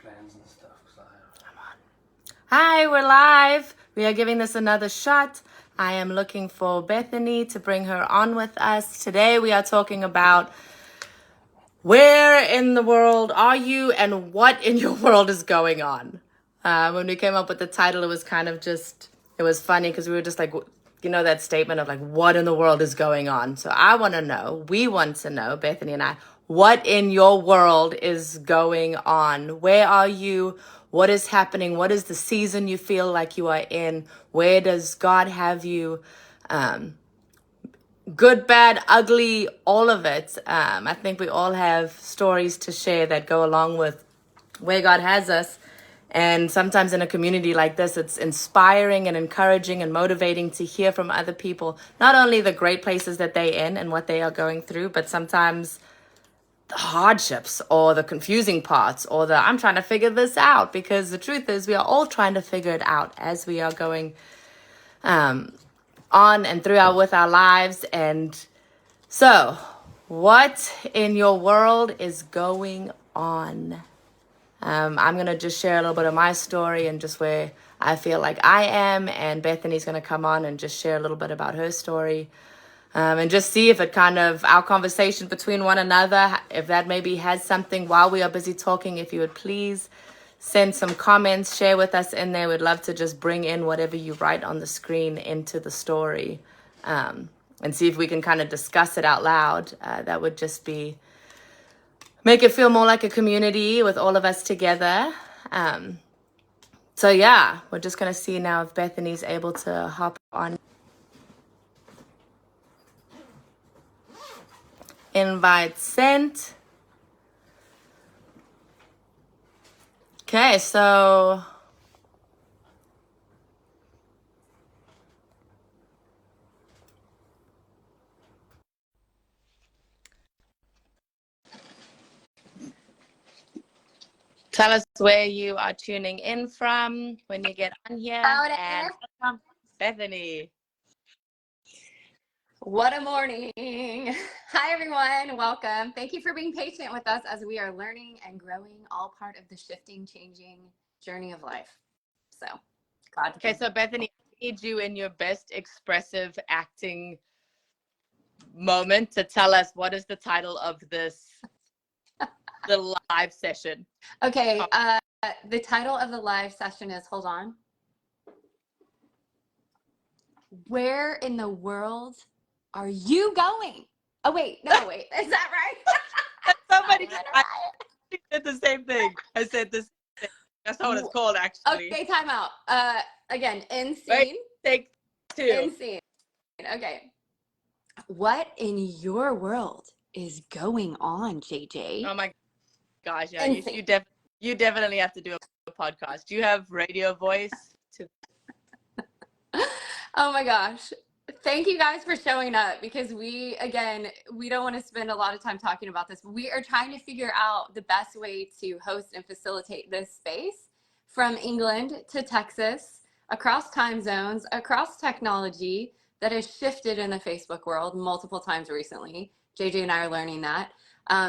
plans and stuff. Hi, we're live. We are giving this another shot. I am looking for Bethany to bring her on with us. Today we are talking about where in the world are you and what in your world is going on. When we came up with the title, it was kind of just, it was funny because we were just like, you know, that statement of like, what in the world is going on? So I want to know, we want to know, Bethany and I, what in your world is going on? Where are you? What is happening? What is the season you feel like you are in? Where does God have you? Good, bad, ugly, all of it. I think we all have stories to share that go along with where God has us. And sometimes in a community like this, it's inspiring and encouraging and motivating to hear from other people, not only the great places that they're in and what they are going through, but sometimes the hardships or the confusing parts or the I'm trying to figure this out, because the truth is we are all trying to figure it out as we are going on and throughout with our lives. And so what in your world is going on? I'm going to just share a little bit of my story and just where I feel like I am, and Bethany's going to come on and just share a little bit about her story. And just see if it kind of, our conversation between one another, if that maybe has something while we are busy talking. If you would please send some comments, share with us in there. We'd love to just bring in whatever you write on the screen into the story, and see if we can kind of discuss it out loud. That would just be, make it feel more like a community with all of us together. So yeah, we're just going to see now if Bethany's able to hop on. Invite sent. Okay, so tell us where you are tuning in from when you get on here. And welcome, Bethany. What a morning. Hi, everyone. Welcome. Thank you for being patient with us as we are learning and growing, all part of the shifting, changing journey of life. So, glad to Okay, so Bethany, I need you in your best expressive acting moment to tell us what is the title of this, the live session. Okay, the title of the live session is, hold on. Where in the world are you going? Oh, wait. No, wait. Is that right? Somebody did the same thing. I said this. That's not what it's called, actually. Okay, time out. Again, in scene. Wait, take two. In scene. Okay. What in your world is going on, JJ? Oh my gosh, yeah, you definitely have to do a podcast. Do you have radio voice? Oh my gosh. Thank you guys for showing up, because we don't want to spend a lot of time talking about this, but we are trying to figure out the best way to host and facilitate this space from England to Texas, across time zones, across technology that has shifted in the Facebook world multiple times recently. JJ and I are learning that.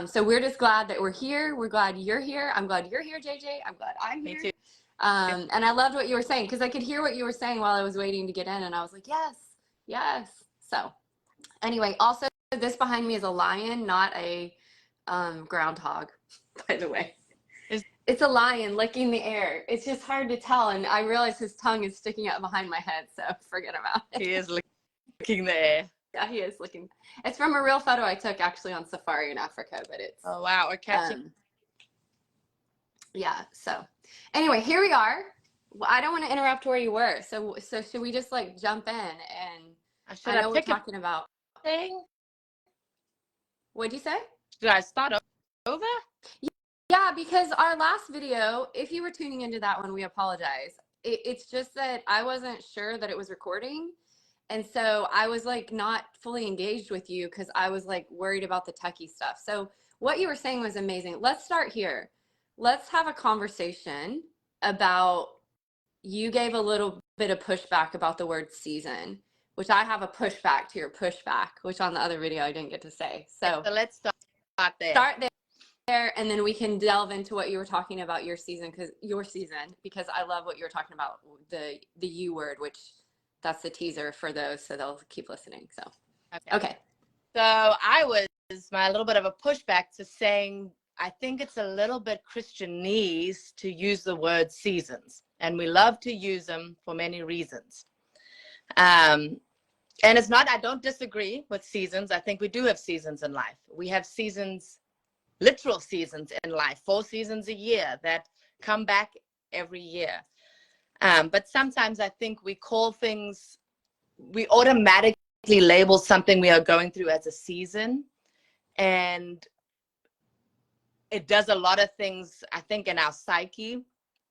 So we're just glad that we're here. We're glad you're here. I'm glad you're here, JJ. I'm glad I'm here. Me too. And I loved what you were saying, because I could hear what you were saying while I was waiting to get in, and I was like, yes. So anyway, also this behind me is a lion, not a groundhog, by the way. It's a lion licking the air. It's just hard to tell, and I realize his tongue is sticking out behind my head, so forget about it. He is licking the air. Yeah, he is licking. It's from a real photo I took actually on safari in Africa, but it's... Oh, wow. We're catching... yeah, so anyway, here we are. I don't want to interrupt where you were, so should we just like jump in? And I know we're talking about thing. What'd you say? Should I start over? Yeah, because our last video, if you were tuning into that one, we apologize. It's just that I wasn't sure that it was recording, and so I was like not fully engaged with you because I was like worried about the techie stuff. So what you were saying was amazing. Let's start here. Let's have a conversation about, you gave a little bit of pushback about the word season, which I have a pushback to your pushback, which on the other video I didn't get to say. So let's start there. Start and then we can delve into what you were talking about your season, because I love what you were talking about, the U word, which that's the teaser for those, so they'll keep listening. So okay. So my little bit of a pushback to saying I think it's a little bit Christianese to use the word seasons, and we love to use them for many reasons. And it's not, I don't disagree with seasons. I think we do have seasons in life. We have seasons, literal seasons in life, 4 seasons a year that come back every year. But sometimes I think we call things, we automatically label something we are going through as a season. And it does a lot of things, I think, in our psyche,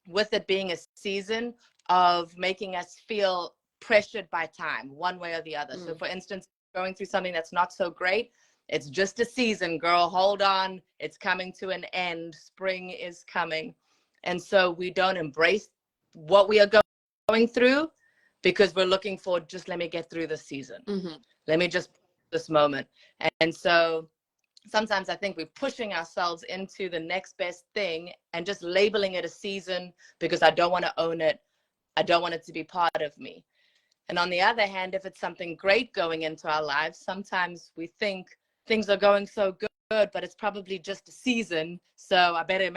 with it being a season, of making us feel pressured by time, one way or the other. So for instance, going through something that's not so great, it's just a season, girl, hold on, it's coming to an end, spring is coming. And so we don't embrace what we are going through, because we're looking for, just let me get through this season. Let me just this moment. And so sometimes I think we're pushing ourselves into the next best thing and just labeling it a season because I don't want to own it. I don't want it to be part of me. And on the other hand, if it's something great going into our lives, sometimes we think things are going so good, but it's probably just a season. So I better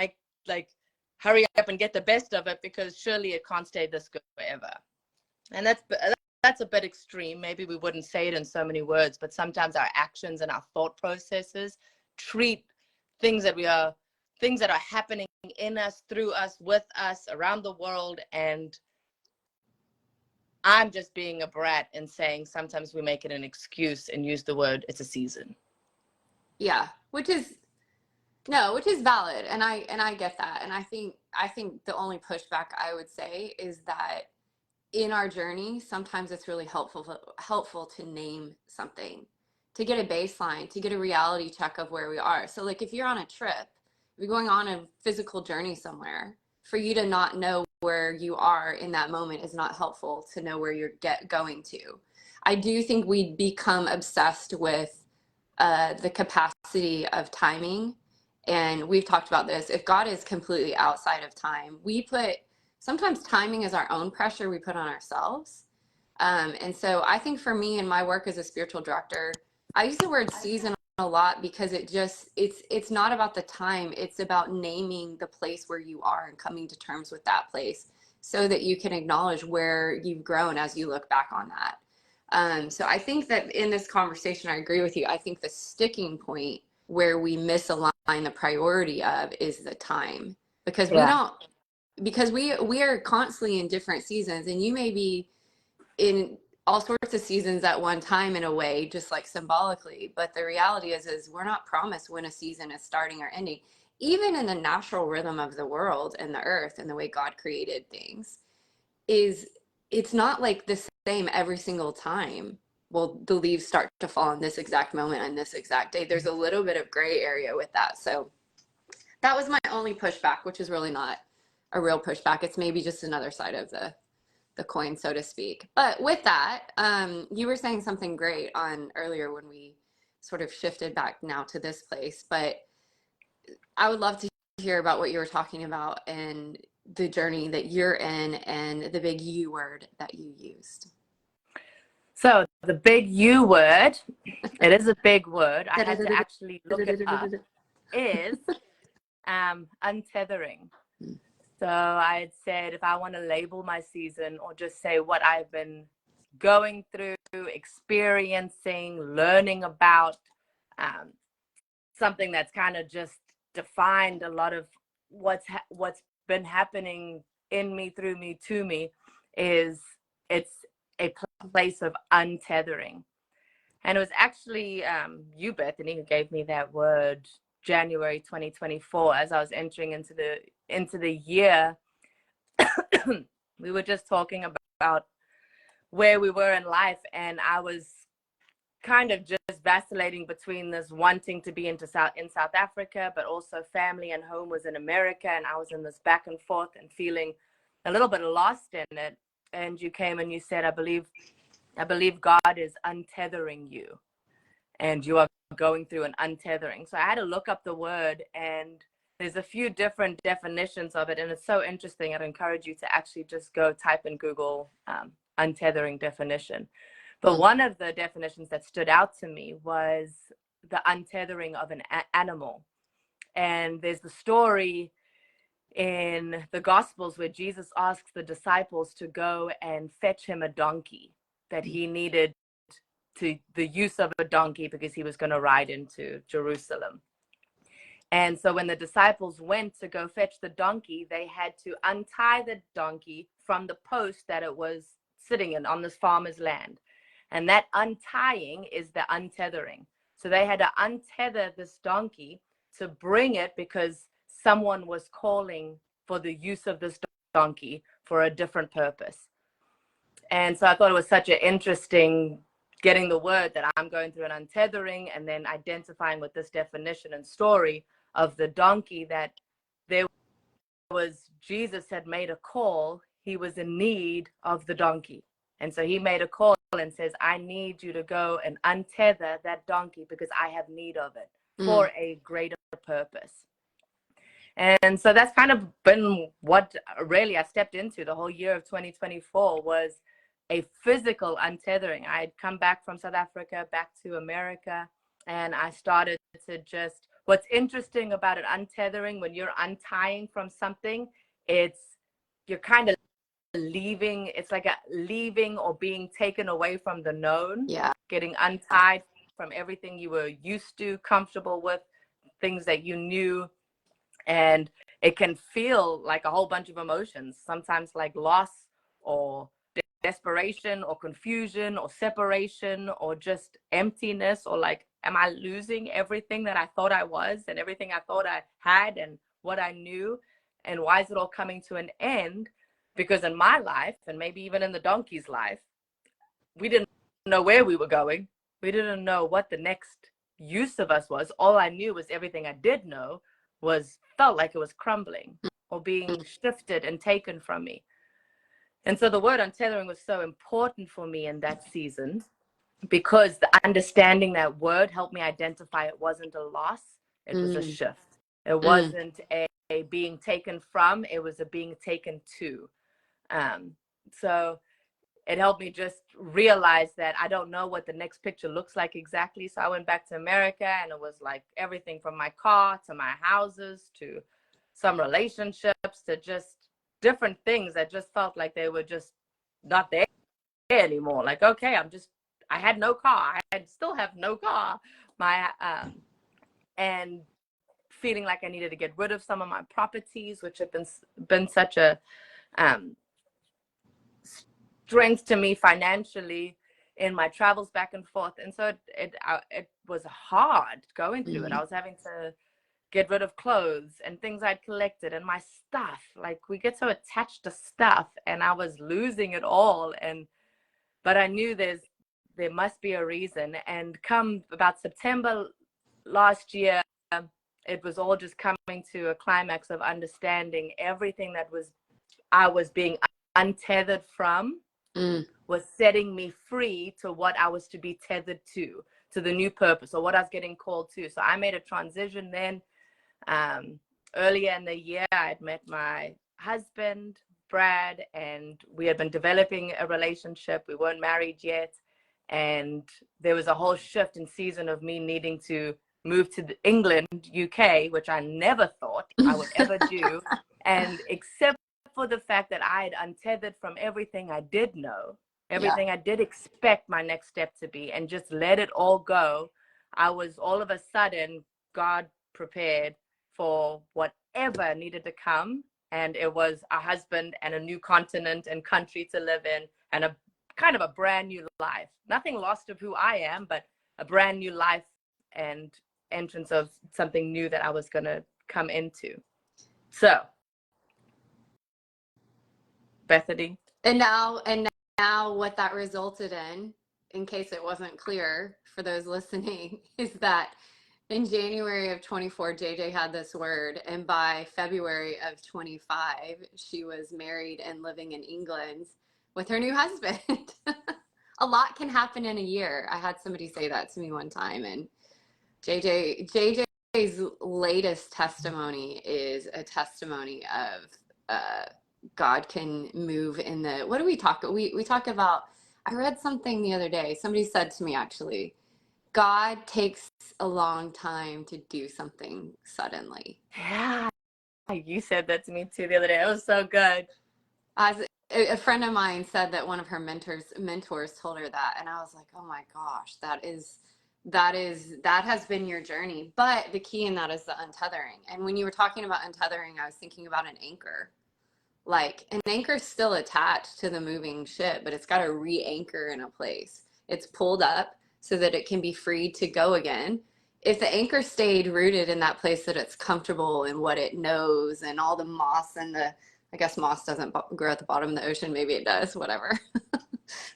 hurry up and get the best of it, because surely it can't stay this good forever. And that's a bit extreme. Maybe we wouldn't say it in so many words, but sometimes our actions and our thought processes treat things that are happening in us, through us, with us, around the world. And I'm just being a brat and saying sometimes we make it an excuse and use the word, it's a season. Yeah, which is valid, and I get that. And I think the only pushback I would say is that in our journey, sometimes it's really helpful to name something, to get a baseline, to get a reality check of where we are. So like if you're on a trip, if you're going on a physical journey somewhere, for you to not know where you are in that moment is not helpful to know where you're going to. I do think we become obsessed with the capacity of timing. And we've talked about this. If God is completely outside of time, sometimes timing is our own pressure we put on ourselves. And so I think for me in my work as a spiritual director, I use the word season a lot because it's not about the time. It's about naming the place where you are and coming to terms with that place so that you can acknowledge where you've grown as you look back on that. So I think that in this conversation, I agree with you. I think the sticking point where we misalign the priority of is the time, because we are constantly in different seasons, and you may be in all sorts of seasons at one time in a way, just like symbolically. But the reality is we're not promised when a season is starting or ending. Even in the natural rhythm of the world and the earth and the way God created things, it's not like the same every single time. Well, the leaves start to fall in this exact moment on this exact day. There's a little bit of gray area with that. So that was my only pushback, which is really not a real pushback. It's maybe just another side of the coin, so to speak. But with that, you were saying something great on earlier when we sort of shifted back now to this place. But I would love to hear about what you were talking about and the journey that you're in and the big U word that you used. So the big U word, it is a big word. I had to actually look it up, is untethering. So I had said, if I want to label my season or just say what I've been going through, experiencing, learning about, something that's kind of just defined a lot of what's been happening in me, through me, to me, is it's a place of untethering. And it was actually you, Bethany, who gave me that word January 2024 as I was entering into the year. We were just talking about where we were in life, and I was kind of just vacillating between this wanting to be in South Africa, but also family and home was in America, and I was in this back and forth and feeling a little bit lost in it. And you came and you said, I believe God is untethering you. and you are going through an untethering. So I had to look up the word, and there's a few different definitions of it, and it's so interesting. I'd encourage you to actually just go type in Google untethering definition. But one of the definitions that stood out to me was the untethering of an animal. And there's the story in the Gospels where Jesus asks the disciples to go and fetch him a donkey, that he needed the use of a donkey because he was going to ride into Jerusalem. And so when the disciples went to go fetch the donkey, they had to untie the donkey from the post that it was sitting in on this farmer's land. And that untying is the untethering. So they had to untether this donkey to bring it because someone was calling for the use of this donkey for a different purpose. And so I thought it was such an interesting getting the word that I'm going through an untethering, and then identifying with this definition and story of the donkey, that there was, Jesus had made a call. He was in need of the donkey. And so he made a call and says, I need you to go and untether that donkey because I have need of it for a greater purpose. And so that's kind of been what really I stepped into the whole year of 2024, was a physical untethering. I had come back from South Africa, back to America, and I started to just, what's interesting about an untethering, when you're untying from something, you're kind of leaving, it's like a leaving or being taken away from the known, getting untied from everything you were used to, comfortable with, things that you knew. And it can feel like a whole bunch of emotions, sometimes like loss or desperation or confusion or separation or just emptiness, or like, am I losing everything that I thought I was and everything I thought I had and what I knew? And why is it all coming to an end? Because in my life, and maybe even in the donkey's life, we didn't know where we were going. We didn't know what the next use of us was. All I knew was everything I did know felt like it was crumbling or being shifted and taken from me. And so the word untethering was so important for me in that season, because the understanding that word helped me identify it wasn't a loss, it was a shift. It wasn't a being taken from, it was a being taken to. So it helped me just realize that I don't know what the next picture looks like exactly. So I went back to America, and it was like everything from my car to my houses to some relationships to just different things that just felt like they were just not there anymore. Like, okay, I had no car. I still have no car. And feeling like I needed to get rid of some of my properties, which have been such a strength to me financially in my travels back and forth. And so it was hard going through it. I was having to get rid of clothes and things I'd collected and my stuff. Like, we get so attached to stuff, and I was losing it all. But I knew there must be a reason. And come about September last year, it was all just coming to a climax of understanding everything that I was being untethered from was setting me free to what I was to be tethered to the new purpose, or what I was getting called to. So I made a transition then. Earlier in the year, I had met my husband, Brad, and we had been developing a relationship. We weren't married yet. And there was a whole shift in season of me needing to move to England, UK, which I never thought I would ever do. And except for the fact that I had untethered from everything I did know, everything I did expect my next step to be, and just let it all go, I was all of a sudden, God prepared for whatever needed to come. And it was a husband and a new continent and country to live in, and a kind of a brand new life. Nothing lost of who I am, but a brand new life and entrance of something new that I was going to come into. So, Bethany. And now what that resulted in case it wasn't clear for those listening, is that in January of 24, JJ had this word, and by February of 25, she was married and living in England with her new husband. a lot can happen in a year. I had somebody say that to me one time, and JJ's latest testimony is a testimony of God can move in the, what do we talk? We talk about, I read something the other day. Somebody said to me, actually, God takes a long time to do something suddenly. Yeah, you said that to me too the other day. It was so good. As a friend of mine said that one of her mentors told her that, and I was like, oh my gosh, that has been your journey. But the key in that is the untethering. And when you were talking about untethering, I was thinking about an anchor. Like an anchor's still attached to the moving ship, but it's got to re-anchor in a place. It's pulled up so that it can be free to go again. If the anchor stayed rooted in that place that it's comfortable in what it knows and all the moss and the, I guess moss doesn't grow at the bottom of the ocean, maybe it does, whatever.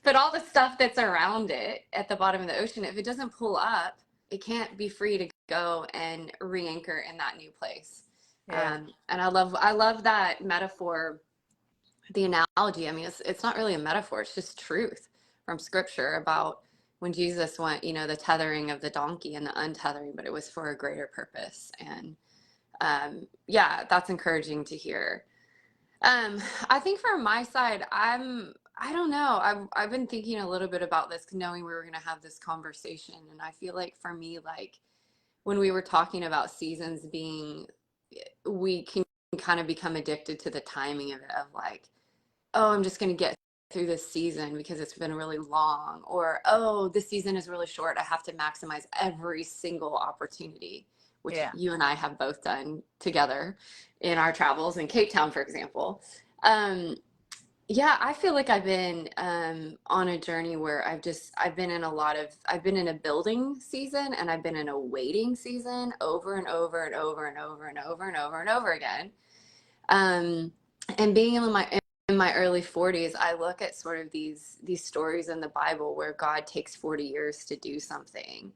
But all the stuff that's around it at the bottom of the ocean, if it doesn't pull up, it can't be free to go and re-anchor in that new place. Yeah. And I love that metaphor, the analogy. I mean, it's not really a metaphor, it's just truth from scripture about when Jesus went, you know, the tethering of the donkey and the untethering, but it was for a greater purpose. And yeah, that's encouraging to hear. I think from my side, I don't know. I've been thinking a little bit about this, knowing we were going to have this conversation. And I feel like for me, like when we were talking about seasons being, we can kind of become addicted to the timing of it, of like, oh, I'm just going to get through this season because it's been really long, or oh, this season is really short, I have to maximize every single opportunity, which Yeah. you and I have both done together in our travels in Cape Town, for example. Yeah, I feel like I've been on a journey where I've been in I've been in a building season, and I've been in a waiting season over and over and over and over and over and over and over again. Um, and being in my early 40s, I look at sort of these stories in the Bible where God takes 40 years to do something.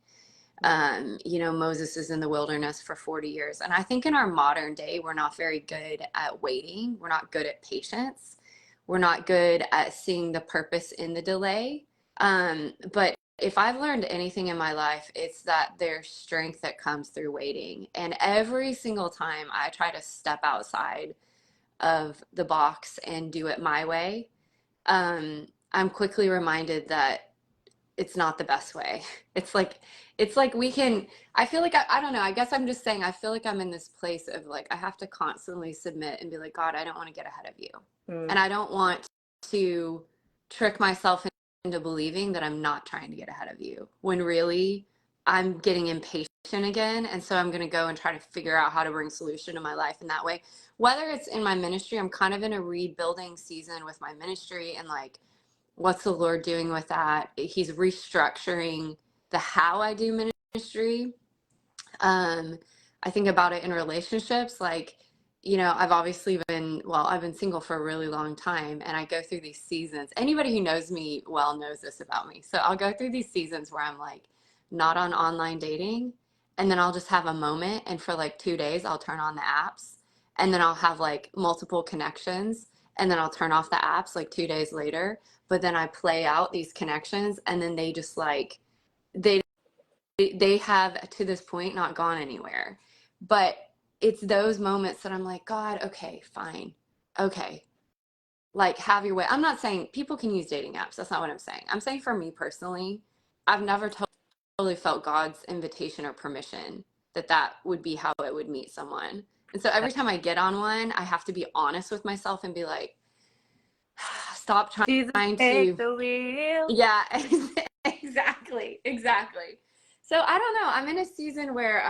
You know, Moses is in the wilderness for 40 years. And I think in our modern day, we're not very good at waiting. We're not good at patience. We're not good at seeing the purpose in the delay. But if I've learned anything in my life, it's that there's strength that comes through waiting. And every single time I try to step outside of the box and do it my way, I'm quickly reminded that it's not the best way. It's like we can, I feel like I don't know, I guess I'm just saying I feel like I'm in this place of like I have to constantly submit and be like, God, I don't want to get ahead of you. And I don't want to trick myself into believing that I'm not trying to get ahead of you when really I'm getting impatient again. And so I'm going to go and try to figure out how to bring solution to my life in that way. Whether it's in my ministry, I'm kind of in a rebuilding season with my ministry, and like, what's the Lord doing with that? He's restructuring the how I do ministry. I think about it in relationships, like, you know, I've been single for a really long time, and I go through these seasons. Anybody who knows me well knows this about me. So I'll go through these seasons where I'm like not on online dating, and then I'll just have a moment, and for like 2 days I'll turn on the apps, and then I'll have like multiple connections, and then I'll turn off the apps like 2 days later. But then I play out these connections, and then they just like they they have to this point not gone anywhere. But it's those moments that I'm like, God, okay, fine. Okay. Like, have your way. I'm not saying people can use dating apps. That's not what I'm saying. I'm saying for me personally, I've never totally felt God's invitation or permission that that would be how I would meet someone. And so every time I get on one, I have to be honest with myself and be like, stop Jesus, trying take to, the wheel. yeah, exactly. So I don't know. I'm in a season where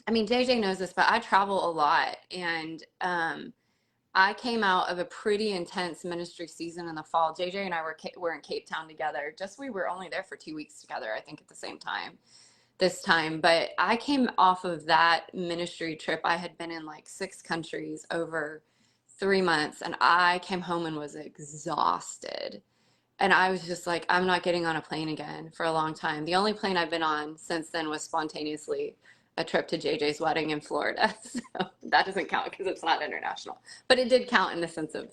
I mean, JJ knows this, but I travel a lot, and I came out of a pretty intense ministry season in the fall. JJ and I were in Cape Town together. Just we were only there for 2 weeks together, I think, at the same time this time. But I came off of that ministry trip. I had been in like 6 countries over 3 months, and I came home and was exhausted. And I was just like, I'm not getting on a plane again for a long time. The only plane I've been on since then was spontaneously a trip to JJ's wedding in Florida. So that doesn't count because it's not international. But it did count in the sense of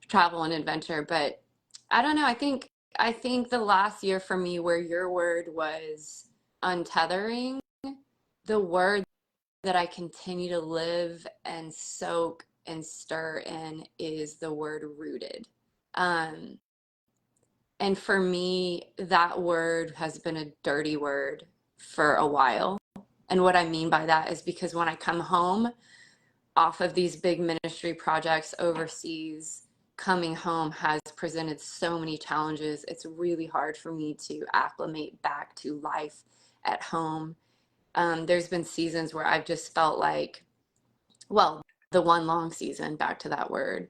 travel and adventure. But I don't know. I think I think the last year for me where your word was untethering, the word that I continue to live and soak and stir in is the word rooted. Um, and for me, that word has been a dirty word for a while. And what I mean by that is because when I come home off of these big ministry projects overseas, coming home has presented so many challenges. It's really hard for me to acclimate back to life at home. There's been seasons where I've just felt like, well, the one long season, back to that word,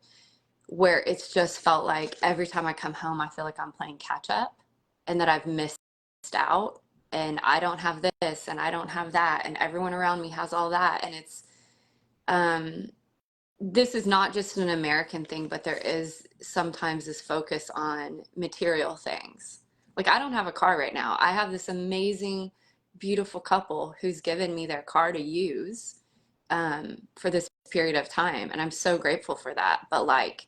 where it's just felt like every time I come home, I feel like I'm playing catch up and that I've missed out and I don't have this and I don't have that and everyone around me has all that. And um, this is not just an American thing, but there is sometimes this focus on material things. Like I don't have a car right now. I have this amazing, beautiful couple who's given me their car to use for this period of time. And I'm so grateful for that. But like,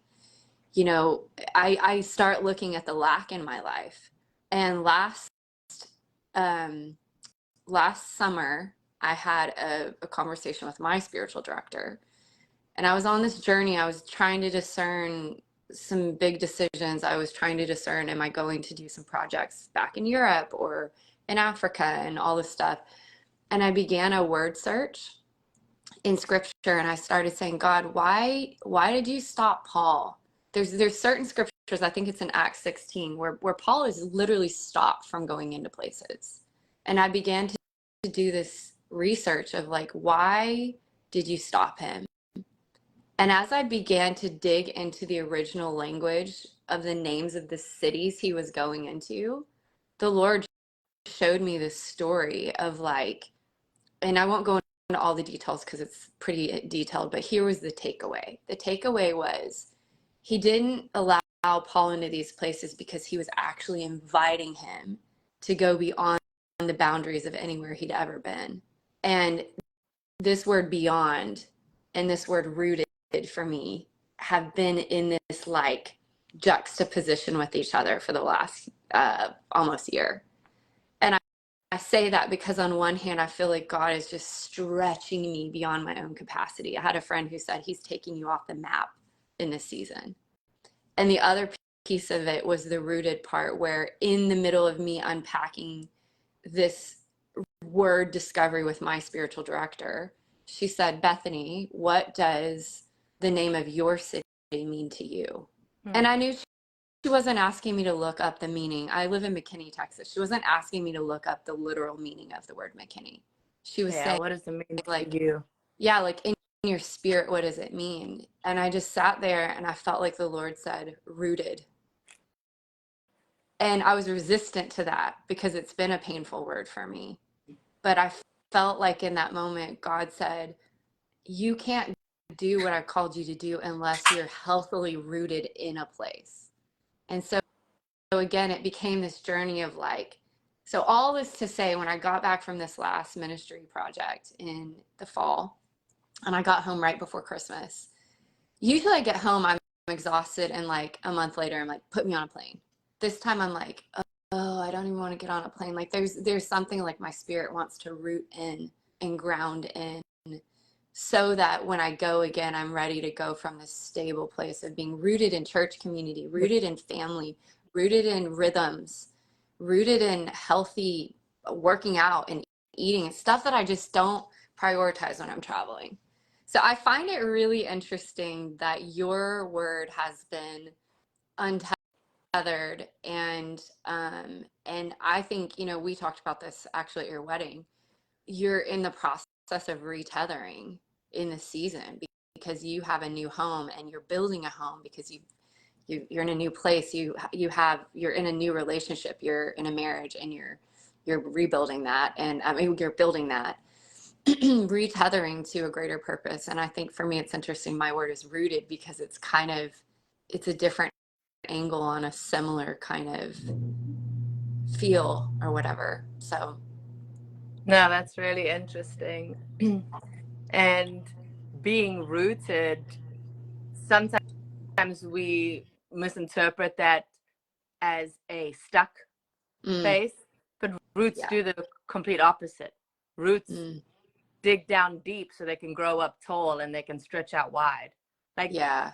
you know, I start looking at the lack in my life. And um, last summer, I had a conversation with my spiritual director. And I was on this journey. I was trying to discern some big decisions. I was trying to discern, am I going to do some projects back in Europe or in Africa and all this stuff? And I began a word search in scripture and I started saying, God, why did you stop Paul? There's certain scriptures, I think it's in Acts 16, where Paul is literally stopped from going into places. And I began to do this research of like, why did you stop him? And as I began to dig into the original language of the names of the cities he was going into, the Lord showed me this story of like, and I won't go into all the details because it's pretty detailed, but here was the takeaway. The takeaway was he didn't allow Paul into these places because he was actually inviting him to go beyond the boundaries of anywhere he'd ever been. And this word beyond and this word rooted for me have been in this like juxtaposition with each other for the last almost year. And I say that because on one hand, I feel like God is just stretching me beyond my own capacity. I had a friend who said he's taking you off the map in this season. And the other piece of it was the rooted part where in the middle of me unpacking this word discovery with my spiritual director, she said, Bethany, what does the name of your city mean to you? And I knew she wasn't asking me to look up the meaning. I live in McKinney, Texas. She wasn't asking me to look up the literal meaning of the word McKinney. She was saying, what does it mean like, to you? yeah, like in your spirit, what does it mean? And I just sat there and I felt like the Lord said, rooted. And I was resistant to that because it's been a painful word for me. But I felt like in that moment, God said, you can't do what I've called you to do unless you're healthily rooted in a place. And so again, it became this journey of like, so all this to say, when I got back from this last ministry project in the fall, and I got home right before Christmas, usually I get home, I'm exhausted, and like a month later, I'm like, put me on a plane. This time I'm like, oh, I don't even want to get on a plane. Like there's something like my spirit wants to root in and ground in so that when I go again, I'm ready to go from this stable place of being rooted in church community, rooted in family, rooted in rhythms, rooted in healthy working out and eating and stuff that I just don't prioritize when I'm traveling. So I find it really interesting that your word has been untethered and I think, you know, we talked about this actually at your wedding. You're in the process of retethering in the season because you have a new home and you're building a home because you're in a new place. You're in a new relationship. You're in a marriage and you're rebuilding that. And I mean, you're building that, retethering to a greater purpose. And I think for me, it's interesting. My word is rooted because it's a different angle on a similar kind of feel or whatever. So No, that's really interesting. And being rooted, sometimes we misinterpret that as a stuck Mm, face, but roots yeah. do the complete opposite. Roots Mm, dig down deep so they can grow up tall and they can stretch out wide. Like yeah.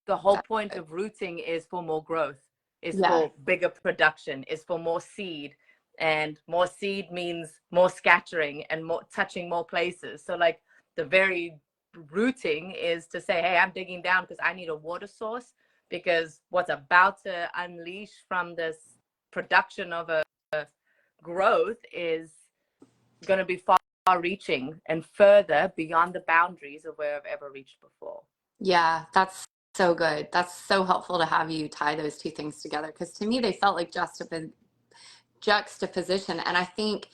the whole That, point of rooting is for more growth, is yeah. for bigger production, is for more seed. And more seed means more scattering and more touching more places. So like the very rooting is to say, hey, I'm digging down because I need a water source, because what's about to unleash from this production of a growth is going to be far reaching and further beyond the boundaries of where I've ever reached before. Yeah, that's so good. That's so helpful to have you tie those two things together because to me they felt like juxtaposition. And I think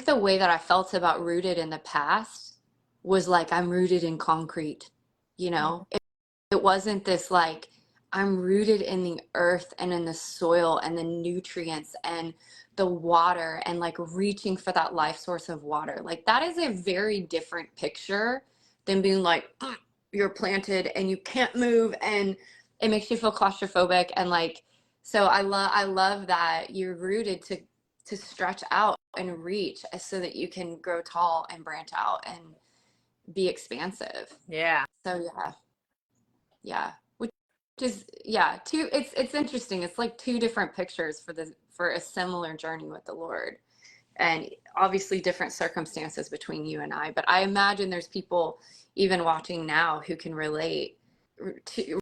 the way that I felt about rooted in the past was like I'm rooted in concrete, you Mm. know? It wasn't this like I'm rooted in the earth and in the soil and the nutrients and the water and like reaching for that life source of water. Like that is a very different picture than being like you're planted and you can't move and it makes you feel claustrophobic and like so I love that you're rooted to stretch out and reach so that you can grow tall and branch out and be expansive. Yeah. So yeah, which is yeah, two. It's interesting. It's like two different pictures for a similar journey with the Lord, and obviously different circumstances between you and I. But I imagine there's people even watching now who can relate to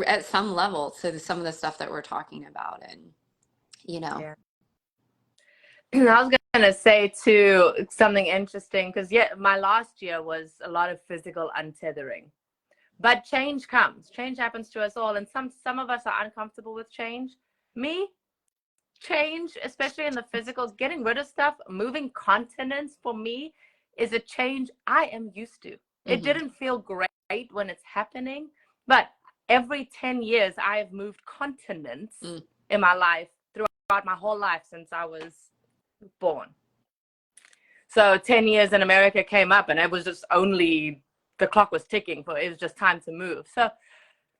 at some level to some of the stuff that we're talking about, and you know, Yeah. I was going to say too something interesting because yeah, my last year was a lot of physical untethering. But change comes. Change happens to us all, and some of us are uncomfortable with change. Me, change, especially in the physical, getting rid of stuff, moving continents for me is a change I am used to. It mm-hmm. didn't feel great when it's happening, but every 10 years I have moved continents in my life throughout my whole life since I was born. So 10 years in America came up and it was just only the clock was ticking for it was just time to move. So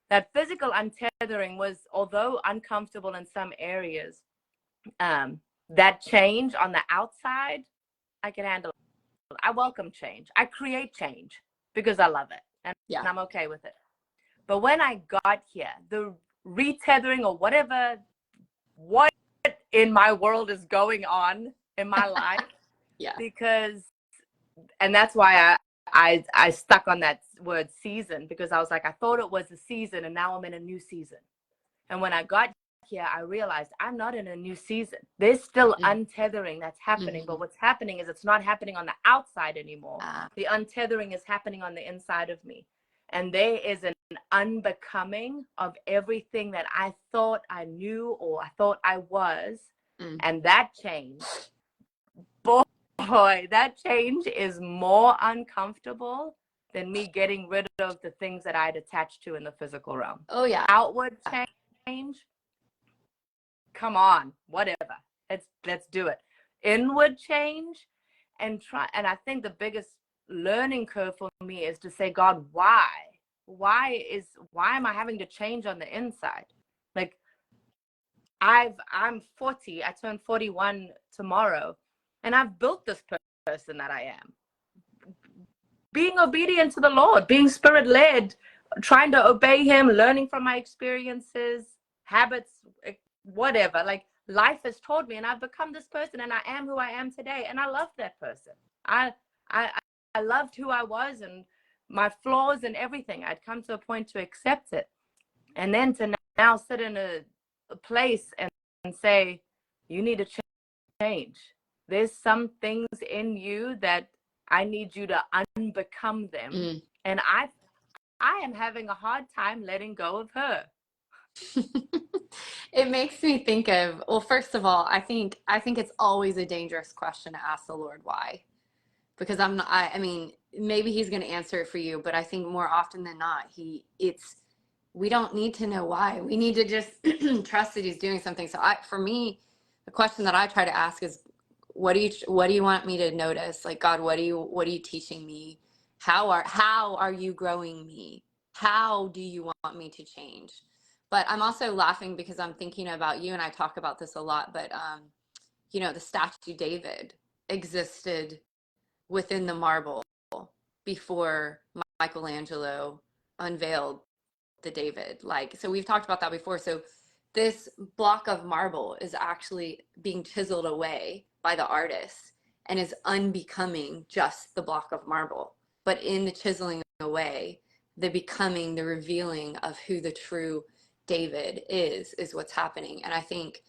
that physical untethering was, although uncomfortable in some areas, that change on the outside, I can handle it. I welcome change. I create change because I love it and Yeah, I'm okay with it. But when I got here, the retethering or whatever, what in my world is going on in my life, yeah, because and that's why I stuck on that word season, because I was like, I thought it was a season and now I'm in a new season. And when I got here, I realized I'm not in a new season. There's still untethering that's happening, mm-hmm. but what's happening is it's not happening on the outside anymore. uh, The untethering is happening on the inside of me. And there is an unbecoming of everything that I thought I knew or I thought I was. mm. And that change, boy, that change is more uncomfortable than me getting rid of the things that I'd attached to in the physical realm. Oh yeah, Outward change, come on, whatever. Let's do it. Inward change and try. And I think the biggest learning curve for me is to say, God, why? Why am I having to change on the inside? Like I'm 40. I turn 41 tomorrow, and I've built this person that I am. Being obedient to the Lord, being spirit led, trying to obey Him, learning from my experiences, habits, whatever. Like life has taught me, and I've become this person, and I am who I am today, and I love that person. I I I loved who I was and my flaws and everything. I'd come to a point to accept it, and then to now sit in a place and say, you need to change. There's some things in you that I need you to unbecome them. mm. And I am having a hard time letting go of her. It makes me think of, well, first of all, I think it's always a dangerous question to ask the Lord why. Because I'm not, I mean, maybe he's going to answer it for you, but I think more often than not, we don't need to know why. We need to just trust that he's doing something. So for me, the question that I try to ask is, what do you want me to notice? Like, God, what are you teaching me? How are you growing me? How do you want me to change? But I'm also laughing because I'm thinking about you, and I talk about this a lot, but you know, the statue David existed within the marble before Michelangelo unveiled the David. Like, so we've talked about that before. So this block of marble is actually being chiseled away by the artist and is unbecoming just the block of marble. But in the chiseling away, the becoming, the revealing of who the true David is what's happening. And I think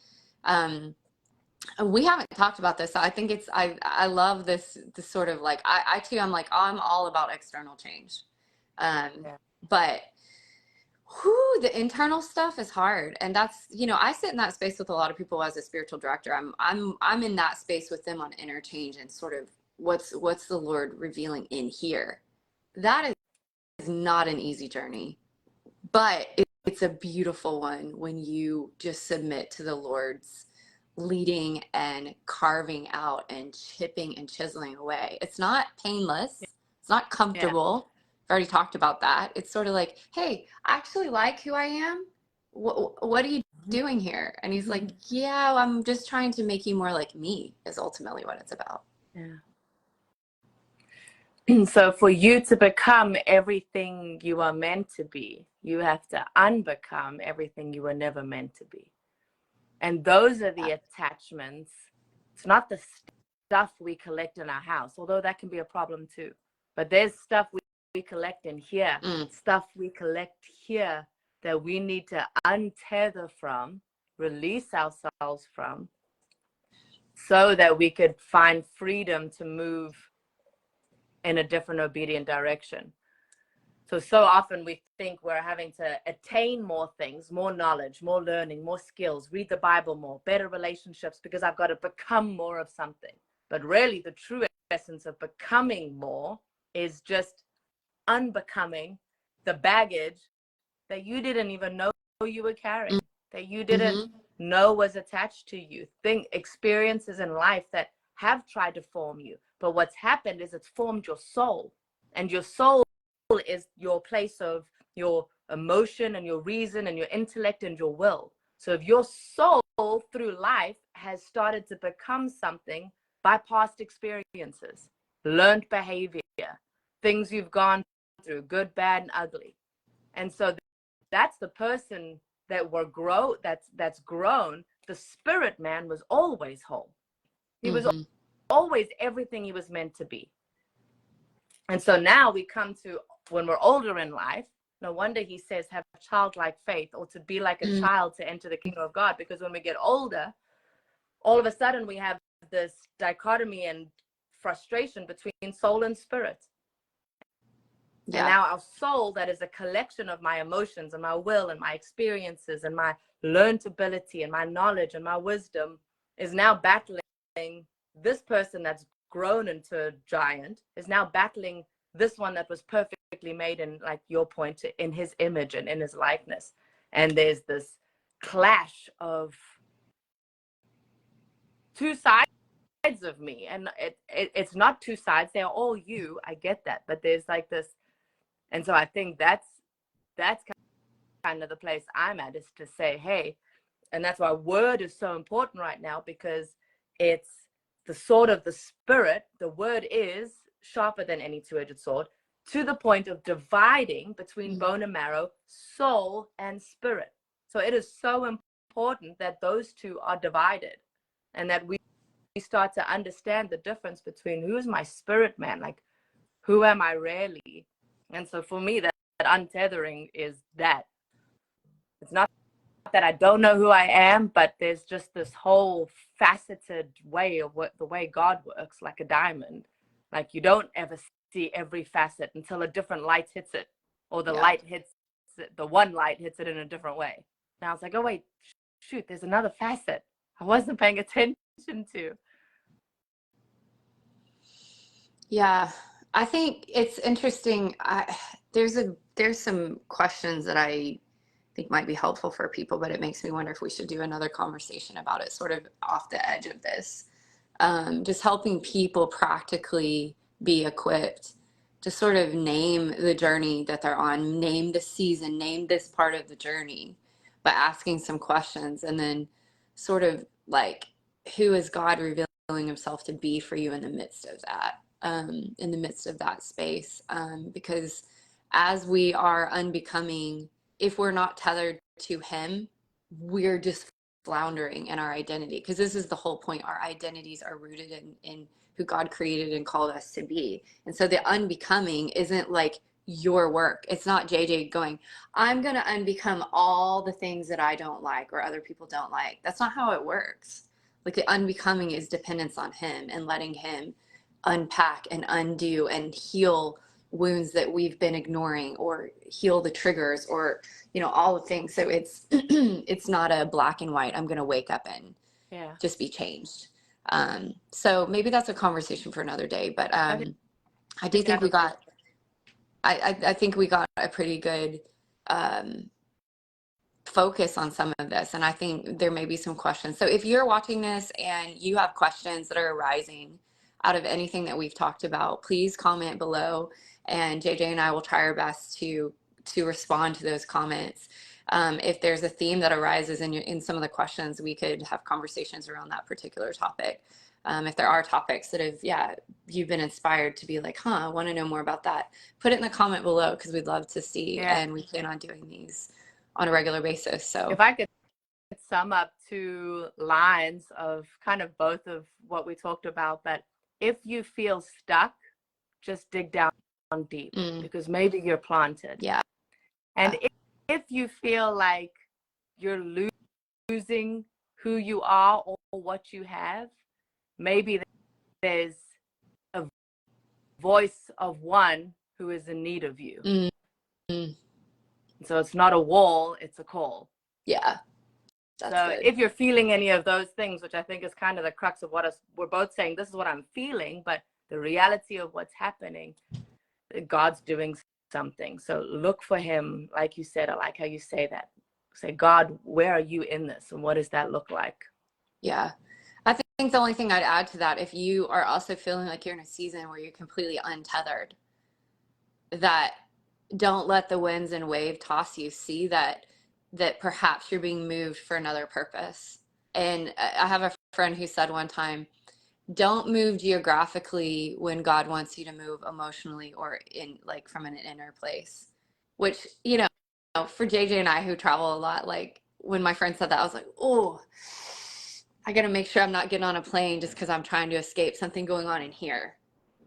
we haven't talked about this. So I think it's I love this sort of like I too I'm like, oh, I'm all about external change. Yeah. But whew, the internal stuff is hard. And that's, you know, I sit in that space with a lot of people as a spiritual director. I'm in that space with them on interchange and sort of what's the Lord revealing in here. That is not an easy journey, but it's a beautiful one when you just submit to the Lord's leading and carving out and chipping and chiseling away. It's not painless. It's not Yeah. comfortable. I've already talked about that. It's sort of like, hey, I actually like who I am. What are you doing here? And he's like, yeah, I'm just trying to make you more like me, is ultimately what it's about. Yeah. So for you to become everything you are meant to be, you have to unbecome everything you were never meant to be. And those are the attachments. It's not the stuff we collect in our house, although that can be a problem too. But there's stuff we collect in here, stuff we collect here that we need to untether from, release ourselves from, so that we could find freedom to move in a different obedient direction. So often we think we're having to attain more things, more knowledge, more learning, more skills, read the Bible more, better relationships, because I've got to become more of something. But really the true essence of becoming more is just unbecoming the baggage that you didn't even know you were carrying, that you didn't know was attached to you. Experiences in life that have tried to form you. But what's happened is it's formed your soul. And your soul is your place of your emotion and your reason and your intellect and your will. So if your soul through life has started to become something by past experiences, learned behavior, things you've gone through, good, bad, and ugly. And so that's the person that that's grown. The spirit man was always whole. He was always everything he was meant to be. And so now we come to when we're older in life, no wonder he says have childlike faith, or to be like a child to enter the kingdom of God. Because when we get older, all of a sudden we have this dichotomy and frustration between soul and spirit. Yeah. And now our soul, that is a collection of my emotions and my will and my experiences and my learned ability and my knowledge and my wisdom, is now battling this person that's grown into a giant, is now battling this one that was perfectly made in, like your point, in his image and in his likeness. And there's this clash of two sides of me, and it's not two sides, they're all you. I get that, but there's like this. And so I think that's kind of the place I'm at, is to say, hey, and that's why word is so important right now, because it's the sword of the spirit. The word is sharper than any two-edged sword, to the point of dividing between bone and marrow, soul and spirit. So it is so important that those two are divided, and that we start to understand the difference between who's my spirit man, like who am I really. And so for me, that untethering is that. It's not that I don't know who I am, but there's just this whole faceted way of the way God works, like a diamond. Like you don't ever see every facet until a different light hits it, or the light hits it, the one light hits it in a different way. Now it's like, oh wait, shoot, there's another facet I wasn't paying attention to. Yeah, I think it's interesting. There's some questions that I think might be helpful for people, but it makes me wonder if we should do another conversation about it, sort of off the edge of this. Just helping people practically be equipped to sort of name the journey that they're on, name the season, name this part of the journey. but asking some questions, and then sort of like, who is God revealing himself to be for you in the midst of that, in the midst of that space? Because as we are unbecoming, if we're not tethered to him, we're just floundering in our identity, because this is the whole point. Our identities are rooted in who God created and called us to be. And so the unbecoming isn't like your work. It's not JJ going, I'm going to unbecome all the things that I don't like or other people don't like. That's not how it works. Like, the unbecoming is dependence on him and letting him unpack and undo and heal wounds that we've been ignoring, or heal the triggers, or, you know, all the things. So it's it's not a black and white, I'm going to wake up and just be changed. So maybe that's a conversation for another day, but I do think we got I think we got a pretty good focus on some of this, and I think there may be some questions. So if you're watching this and you have questions that are arising out of anything that we've talked about, please comment below, and JJ and I will try our best to respond to those comments. If there's a theme that arises in some of the questions, we could have conversations around that particular topic. If there are topics that have, you've been inspired to be like, I want to know more about that, put it in the comment below, because we'd love to see. And we plan on doing these on a regular basis. So if I could sum up 2 lines of kind of both of what we talked about, that if you feel stuck, just dig down deep, because maybe you're planted. And if you feel like you're losing who you are or what you have, maybe there's a voice of one who is in need of you. So it's not a wall, it's a call. So good. If you're feeling any of those things, which I think is kind of the crux of what we're both saying, this is what I'm feeling, but the reality of what's happening, God's doing something. So look for him, like you said. I like how you say that. Say, God, where are you in this? And what does that look like? I think the only thing I'd add to that, if you are also feeling like you're in a season where you're completely untethered, that don't let the winds and wave toss you. See that perhaps you're being moved for another purpose. And I have a friend who said one time, don't move geographically when God wants you to move emotionally, or in like from an inner place. Which, you know, for JJ and I who travel a lot, like when my friend said that, I was like, oh, I got to make sure I'm not getting on a plane just because I'm trying to escape something going on in here.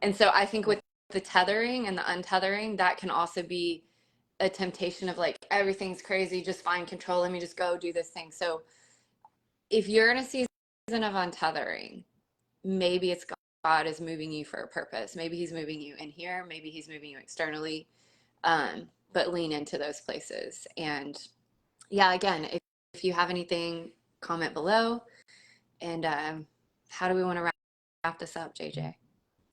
And so I think with the tethering and the untethering, that can also be a temptation of like, everything's crazy, just find control, let me just go do this thing. So if you're in a season of untethering, maybe it's God is moving you for a purpose. Maybe he's moving you in here, maybe he's moving you externally, but lean into those places. And again, if you have anything, comment below. And how do we want to wrap this up, JJ?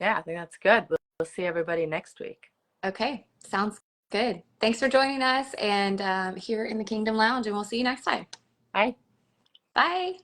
I think that's good. We'll see everybody next week. Okay, sounds good. Thanks for joining us, and here in the Kingdom Lounge, and we'll see you next time. Bye. Bye.